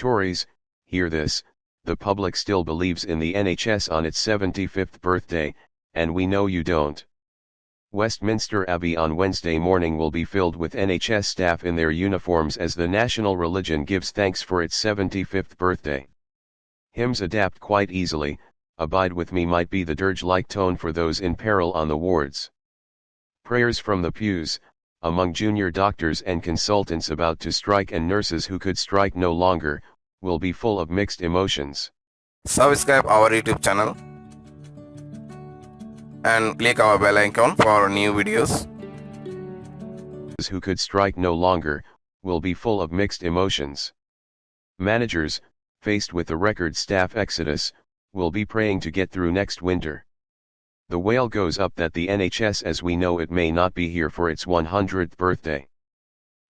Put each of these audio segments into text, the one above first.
Tories, hear this, the public still believes in the NHS on its 75th birthday, and we know you don't. Westminster Abbey on Wednesday morning will be filled with NHS staff in their uniforms as the national religion gives thanks for its 75th birthday. Hymns adapt quite easily. Abide with me might be the dirge-like tone for those in peril on the wards. Prayers from the pews, among junior doctors and consultants about to strike and nurses who could strike no longer, will be full of mixed emotions. Subscribe our YouTube channel and click our bell icon for new videos. Who could strike no longer, will be full of mixed emotions. Managers, faced with a record staff exodus, will be praying to get through next winter. The wail goes up that the NHS as we know it may not be here for its 100th birthday.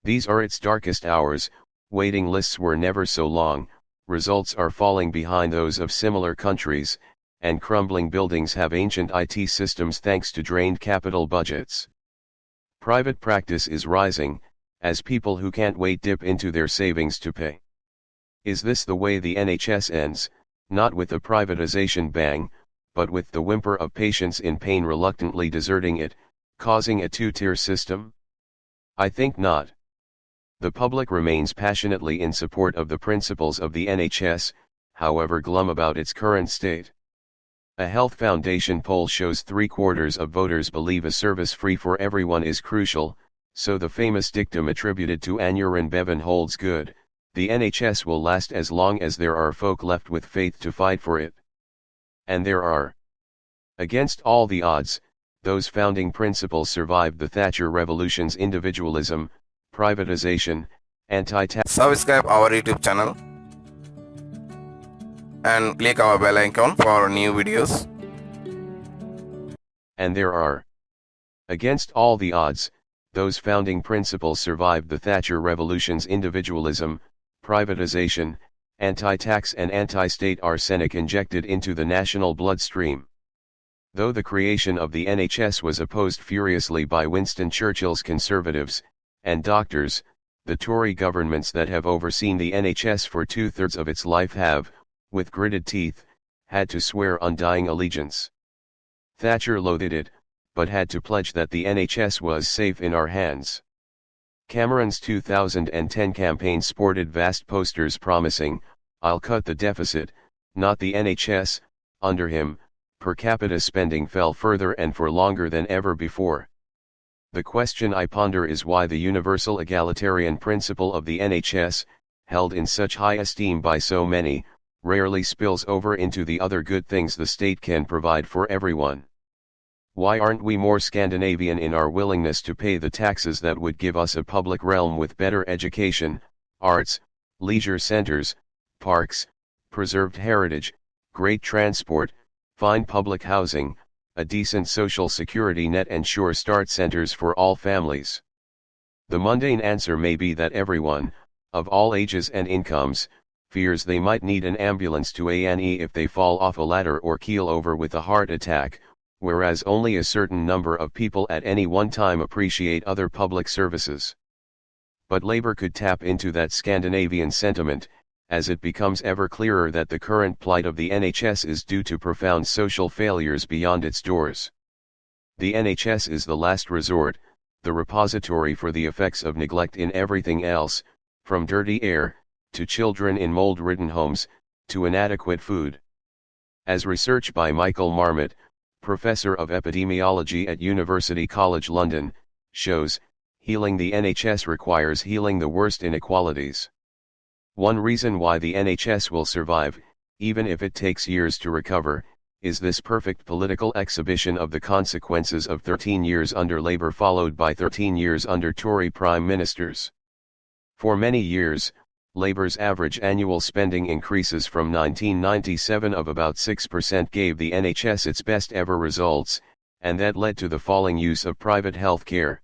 These are its darkest hours, waiting lists were never so long, results are falling behind those of similar countries, and crumbling buildings have ancient IT systems thanks to drained capital budgets. Private practice is rising, as people who can't wait dip into their savings to pay. Is this the way the NHS ends, not with a privatization bang, but with the whimper of patients in pain reluctantly deserting it, causing a two-tier system? I think not. The public remains passionately in support of the principles of the NHS, however glum about its current state. A Health Foundation poll shows 3/4 of voters believe a service free for everyone is crucial, so the famous dictum attributed to Aneurin Bevan holds good: the NHS will last as long as there are folk left with faith to fight for it. And there are. Against all the odds, those founding principles survived the Thatcher Revolution's individualism, privatization, anti-tax. Subscribe our YouTube channel and click our bell icon for new videos. And there are. Against all the odds, those founding principles survived the Thatcher Revolution's individualism, privatization, anti-tax and anti-state arsenic injected into the national bloodstream. Though the creation of the NHS was opposed furiously by Winston Churchill's Conservatives and doctors, the Tory governments that have overseen the NHS for 2/3 of its life have, with gritted teeth, had to swear undying allegiance. Thatcher loathed it, but had to pledge that the NHS was safe in our hands. Cameron's 2010 campaign sported vast posters promising, "I'll cut the deficit, not the NHS." Under him, per capita spending fell further and for longer than ever before. The question I ponder is why the universal egalitarian principle of the NHS, held in such high esteem by so many, rarely spills over into the other good things the state can provide for everyone. Why aren't we more Scandinavian in our willingness to pay the taxes that would give us a public realm with better education, arts, leisure centers, parks, preserved heritage, great transport, fine public housing, a decent social security net and sure start centers for all families? The mundane answer may be that everyone, of all ages and incomes, fears they might need an ambulance to A&E if they fall off a ladder or keel over with a heart attack, whereas only a certain number of people at any one time appreciate other public services. But Labour could tap into that Scandinavian sentiment, as it becomes ever clearer that the current plight of the NHS is due to profound social failures beyond its doors. The NHS is the last resort, the repository for the effects of neglect in everything else, from dirty air, to children in mold-ridden homes, to inadequate food. As research by Michael Marmot, Professor of Epidemiology at University College London, shows, healing the NHS requires healing the worst inequalities. One reason why the NHS will survive, even if it takes years to recover, is this perfect political exhibition of the consequences of 13 years under Labour followed by 13 years under Tory Prime Ministers. For many years, Labour's average annual spending increases from 1997 of about 6% gave the NHS its best ever results, and that led to the falling use of private health care.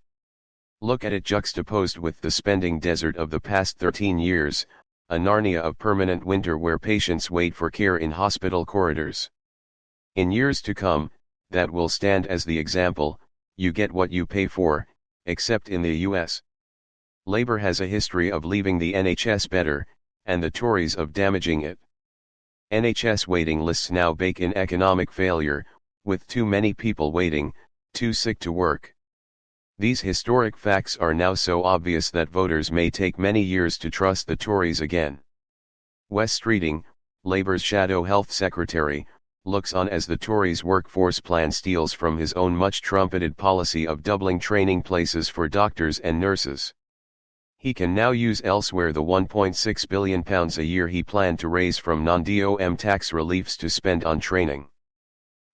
Look at it juxtaposed with the spending desert of the past 13 years, a Narnia of permanent winter where patients wait for care in hospital corridors. In years to come, that will stand as the example: you get what you pay for, except in the US. Labour has a history of leaving the NHS better, and the Tories of damaging it. NHS waiting lists now bake in economic failure, with too many people waiting, too sick to work. These historic facts are now so obvious that voters may take many years to trust the Tories again. Wes Streeting, Labour's shadow health secretary, looks on as the Tories' workforce plan steals from his own much-trumpeted policy of doubling training places for doctors and nurses. He can now use elsewhere the £1.6 billion a year he planned to raise from non-DOM tax reliefs to spend on training.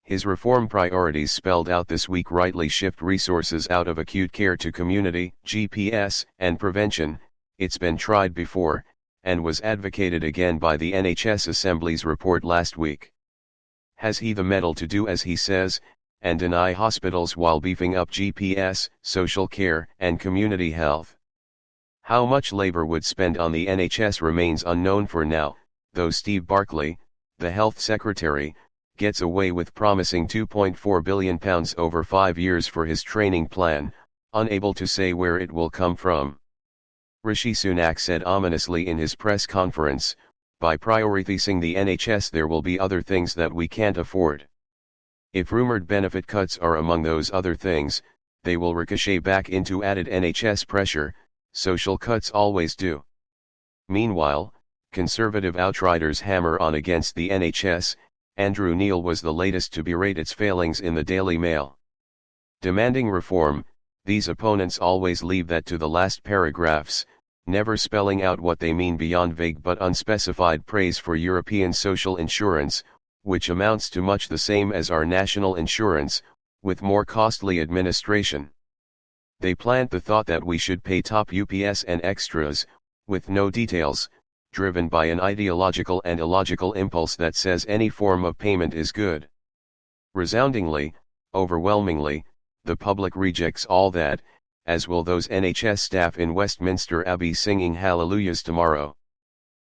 His reform priorities spelled out this week rightly shift resources out of acute care to community, GPS, and prevention. It's been tried before, and was advocated again by the NHS Assembly's report last week. Has he the mettle to do as he says, and deny hospitals while beefing up GPS, social care, and community health? How much Labour would spend on the NHS remains unknown for now, though Steve Barclay, the Health Secretary, gets away with promising £2.4 billion over 5 years for his training plan, unable to say where it will come from. Rishi Sunak said ominously in his press conference, "By prioritising the NHS there will be other things that we can't afford. If rumoured benefit cuts are among those other things, they will ricochet back into added NHS pressure. Social cuts always do." Meanwhile, Conservative outriders hammer on against the NHS. Andrew Neil was the latest to berate its failings in the Daily Mail. Demanding reform, these opponents always leave that to the last paragraphs, never spelling out what they mean beyond vague but unspecified praise for European social insurance, which amounts to much the same as our national insurance, with more costly administration. They plant the thought that we should pay top UPS and extras, with no details, driven by an ideological and illogical impulse that says any form of payment is good. Resoundingly, overwhelmingly, the public rejects all that, as will those NHS staff in Westminster Abbey singing hallelujahs tomorrow.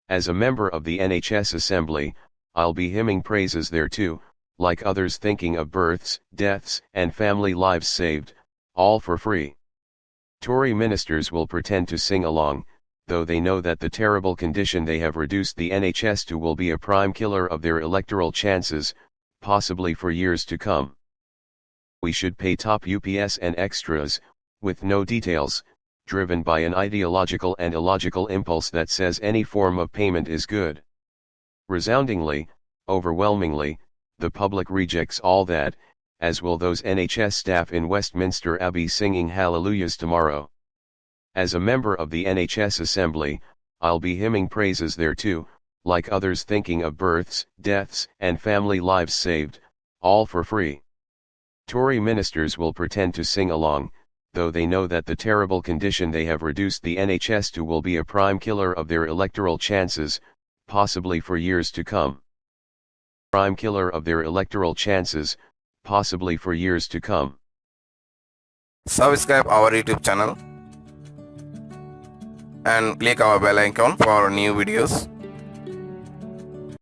As a member of the NHS Assembly, I'll be hymning praises there too, like others thinking of births, deaths, and family lives saved, all for free. Tory ministers will pretend to sing along, though they know that the terrible condition they have reduced the NHS to will be a prime killer of their electoral chances, possibly for years to come. We should pay top UPS and extras, with no details, driven by an ideological and illogical impulse that says any form of payment is good. Resoundingly, overwhelmingly, the public rejects all that, as will those NHS staff in Westminster Abbey singing hallelujahs tomorrow. As a member of the NHS Assembly, I'll be hymning praises there too, like others thinking of births, deaths, and family lives saved, all for free. Tory ministers will pretend to sing along, though they know that the terrible condition they have reduced the NHS to will be a prime killer of their electoral chances, possibly for years to come. Prime killer of their electoral chances, possibly for years to come. Subscribe our YouTube channel and click our bell icon for new videos.